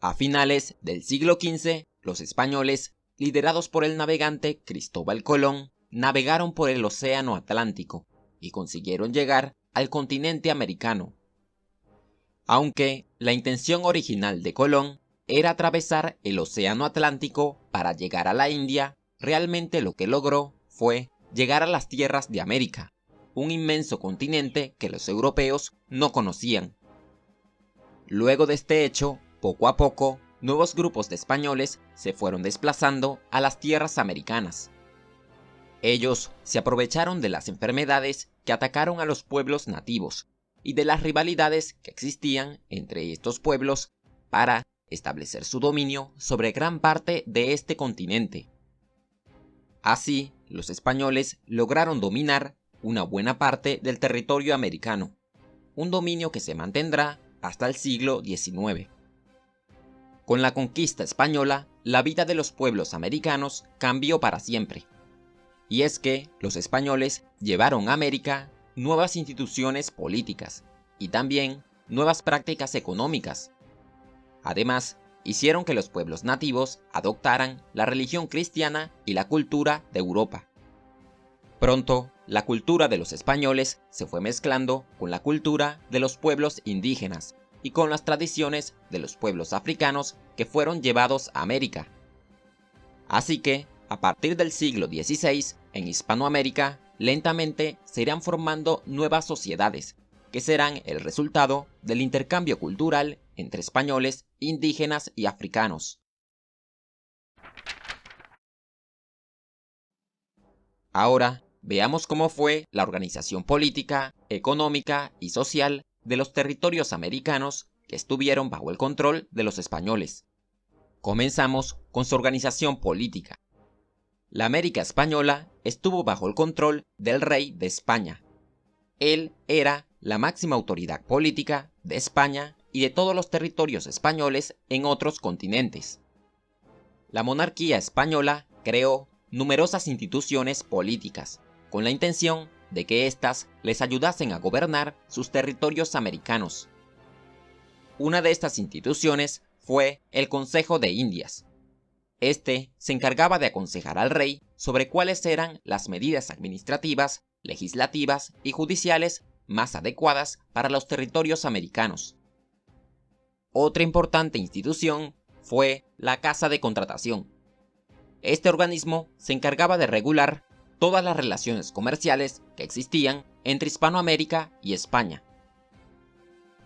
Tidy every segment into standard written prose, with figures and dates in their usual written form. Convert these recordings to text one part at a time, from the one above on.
A finales del siglo XV, los españoles, liderados por el navegante Cristóbal Colón, navegaron por el Océano Atlántico y consiguieron llegar al continente americano. Aunque la intención original de Colón era atravesar el Océano Atlántico para llegar a la India, realmente lo que logró fue llegar a las tierras de América, un inmenso continente que los europeos no conocían. Luego de este hecho, poco a poco, nuevos grupos de españoles se fueron desplazando a las tierras americanas. Ellos se aprovecharon de las enfermedades que atacaron a los pueblos nativos y de las rivalidades que existían entre estos pueblos para establecer su dominio sobre gran parte de este continente. Así, los españoles lograron dominar una buena parte del territorio americano, un dominio que se mantendrá hasta el siglo XIX. Con la conquista española, la vida de los pueblos americanos cambió para siempre. Y es que los españoles llevaron a América nuevas instituciones políticas y también nuevas prácticas económicas. Además, hicieron que los pueblos nativos adoptaran la religión cristiana y la cultura de Europa. Pronto, la cultura de los españoles se fue mezclando con la cultura de los pueblos indígenas y con las tradiciones de los pueblos africanos que fueron llevados a América. Así que, a partir del siglo XVI, en Hispanoamérica, lentamente se irán formando nuevas sociedades, que serán el resultado del intercambio cultural entre españoles, indígenas y africanos. Ahora, veamos cómo fue la organización política, económica y social de los territorios americanos que estuvieron bajo el control de los españoles. Comenzamos con su organización política. La América española estuvo bajo el control del rey de España. Él era la máxima autoridad política de España y de todos los territorios españoles en otros continentes. La monarquía española creó numerosas instituciones políticas, con la intención de que éstas les ayudasen a gobernar sus territorios americanos. Una de estas instituciones fue el Consejo de Indias. Este se encargaba de aconsejar al rey sobre cuáles eran las medidas administrativas, legislativas y judiciales más adecuadas para los territorios americanos. Otra importante institución fue la Casa de Contratación. Este organismo se encargaba de regular todas las relaciones comerciales que existían entre Hispanoamérica y España.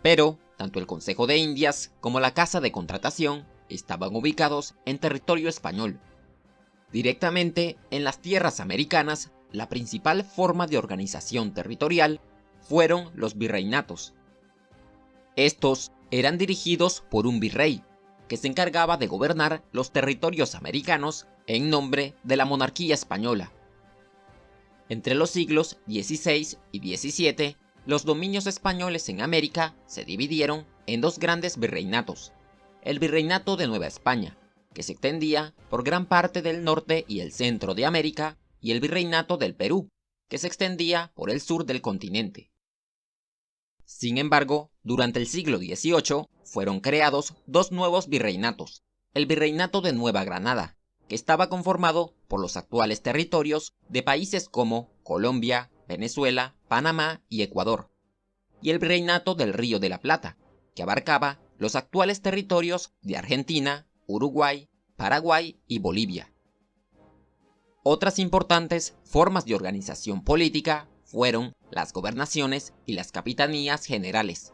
Pero, tanto el Consejo de Indias como la Casa de Contratación estaban ubicados en territorio español. Directamente en las tierras americanas, la principal forma de organización territorial fueron los virreinatos. Estos eran dirigidos por un virrey, que se encargaba de gobernar los territorios americanos en nombre de la monarquía española. Entre los siglos XVI y XVII, los dominios españoles en América se dividieron en dos grandes virreinatos: el Virreinato de Nueva España, que se extendía por gran parte del norte y el centro de América, y el Virreinato del Perú, que se extendía por el sur del continente. Sin embargo, durante el siglo XVIII fueron creados dos nuevos virreinatos: el Virreinato de Nueva Granada, que estaba conformado por los actuales territorios de países como Colombia, Venezuela, Panamá y Ecuador, y el Virreinato del Río de la Plata, que abarcaba los actuales territorios de Argentina, Uruguay, Paraguay y Bolivia. Otras importantes formas de organización política fueron las gobernaciones y las capitanías generales.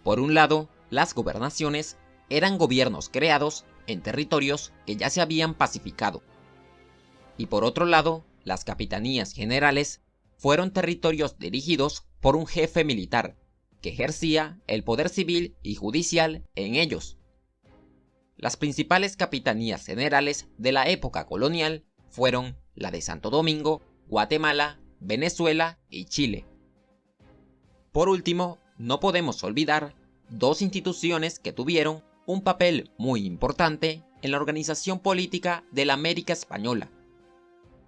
Por un lado, las gobernaciones eran gobiernos creados en territorios que ya se habían pacificado. Y por otro lado, las capitanías generales fueron territorios dirigidos por un jefe militar, que ejercía el poder civil y judicial en ellos. Las principales capitanías generales de la época colonial fueron la de Santo Domingo, Guatemala, Venezuela y Chile. Por último, no podemos olvidar dos instituciones que tuvieron un papel muy importante en la organización política de la América española.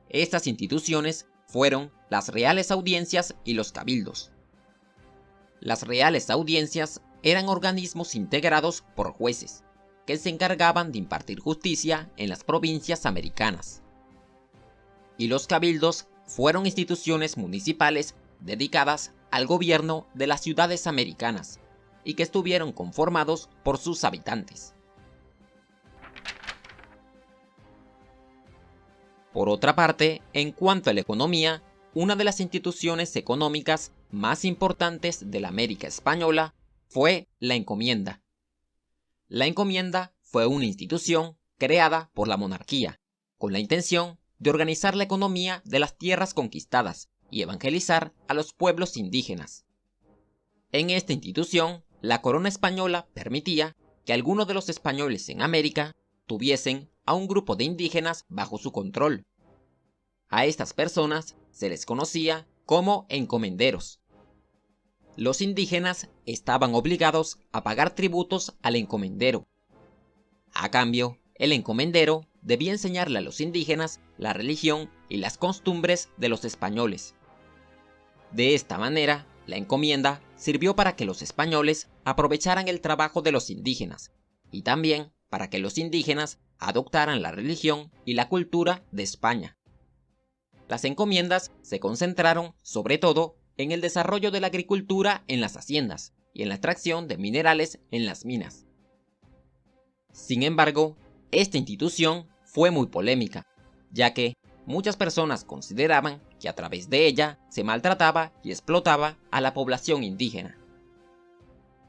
Estas instituciones fueron las Reales Audiencias y los Cabildos. Las Reales Audiencias eran organismos integrados por jueces, que se encargaban de impartir justicia en las provincias americanas. Y los cabildos fueron instituciones municipales dedicadas al gobierno de las ciudades americanas y que estuvieron conformados por sus habitantes. Por otra parte, en cuanto a la economía, una de las instituciones económicas más importantes de la América española fue la encomienda. La encomienda fue una institución creada por la monarquía, con la intención de organizar la economía de las tierras conquistadas y evangelizar a los pueblos indígenas. En esta institución, la corona española permitía que algunos de los españoles en América tuviesen a un grupo de indígenas bajo su control. A estas personas se les conocía como encomenderos. Los indígenas estaban obligados a pagar tributos al encomendero. A cambio, el encomendero debía enseñarle a los indígenas la religión y las costumbres de los españoles. De esta manera, la encomienda sirvió para que los españoles aprovecharan el trabajo de los indígenas y también para que los indígenas adoptaran la religión y la cultura de España. Las encomiendas se concentraron sobre todo en el desarrollo de la agricultura en las haciendas y en la extracción de minerales en las minas. Sin embargo, esta institución fue muy polémica, ya que muchas personas consideraban que a través de ella se maltrataba y explotaba a la población indígena.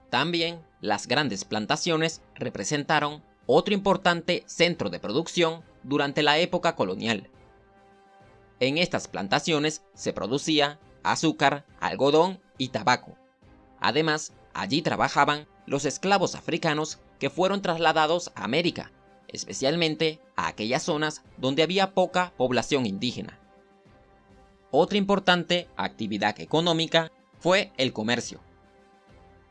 También las grandes plantaciones representaron otro importante centro de producción durante la época colonial. En estas plantaciones se producía azúcar, algodón y tabaco. Además, allí trabajaban los esclavos africanos que fueron trasladados a América, especialmente a aquellas zonas donde había poca población indígena. Otra importante actividad económica fue el comercio.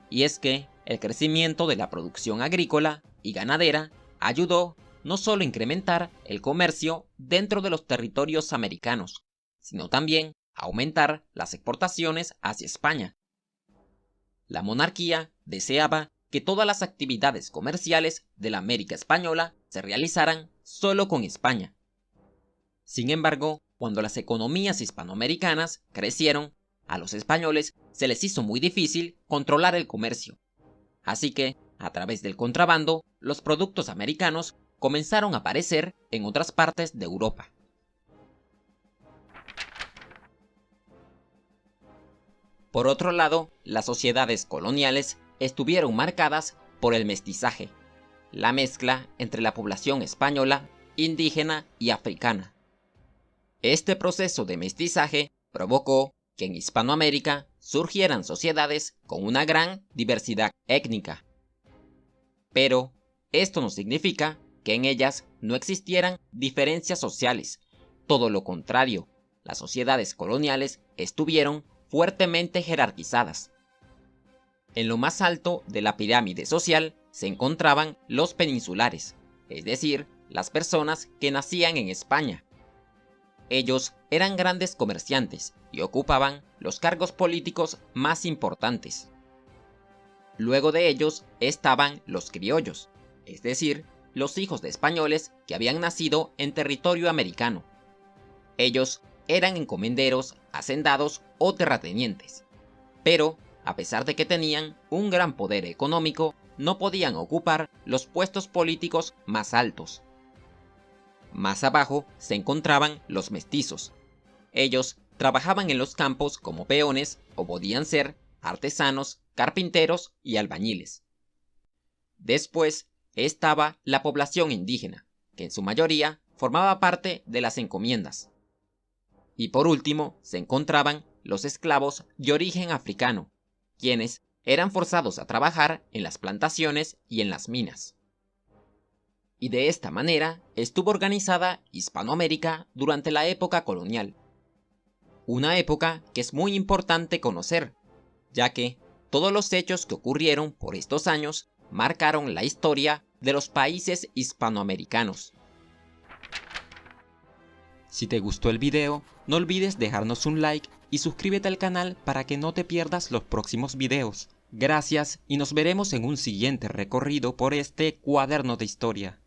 Y es que el crecimiento de la producción agrícola y ganadera ayudó no solo a incrementar el comercio dentro de los territorios americanos, sino también a aumentar las exportaciones hacia España. La monarquía deseaba que todas las actividades comerciales de la América española se realizaran solo con España. Sin embargo, cuando las economías hispanoamericanas crecieron, a los españoles se les hizo muy difícil controlar el comercio. Así que, a través del contrabando, los productos americanos comenzaron a aparecer en otras partes de Europa. Por otro lado, las sociedades coloniales estuvieron marcadas por el mestizaje, la mezcla entre la población española, indígena y africana. Este proceso de mestizaje provocó que en Hispanoamérica surgieran sociedades con una gran diversidad étnica. Pero esto no significa que en ellas no existieran diferencias sociales. Todo lo contrario, las sociedades coloniales estuvieron fuertemente jerarquizadas. En lo más alto de la pirámide social se encontraban los peninsulares, es decir, las personas que nacían en España. Ellos eran grandes comerciantes y ocupaban los cargos políticos más importantes. Luego de ellos estaban los criollos, es decir, los hijos de españoles que habían nacido en territorio americano. Ellos eran encomenderos, hacendados o terratenientes, pero a pesar de que tenían un gran poder económico, no podían ocupar los puestos políticos más altos. Más abajo se encontraban los mestizos. Ellos trabajaban en los campos como peones o podían ser artesanos, carpinteros y albañiles. Después estaba la población indígena, que en su mayoría formaba parte de las encomiendas. Y por último se encontraban los esclavos de origen africano, quienes eran forzados a trabajar en las plantaciones y en las minas. Y de esta manera estuvo organizada Hispanoamérica durante la época colonial. Una época que es muy importante conocer, ya que todos los hechos que ocurrieron por estos años marcaron la historia de los países hispanoamericanos. Si te gustó el video, no olvides dejarnos un like y suscríbete al canal para que no te pierdas los próximos videos. Gracias y nos veremos en un siguiente recorrido por este cuaderno de historia.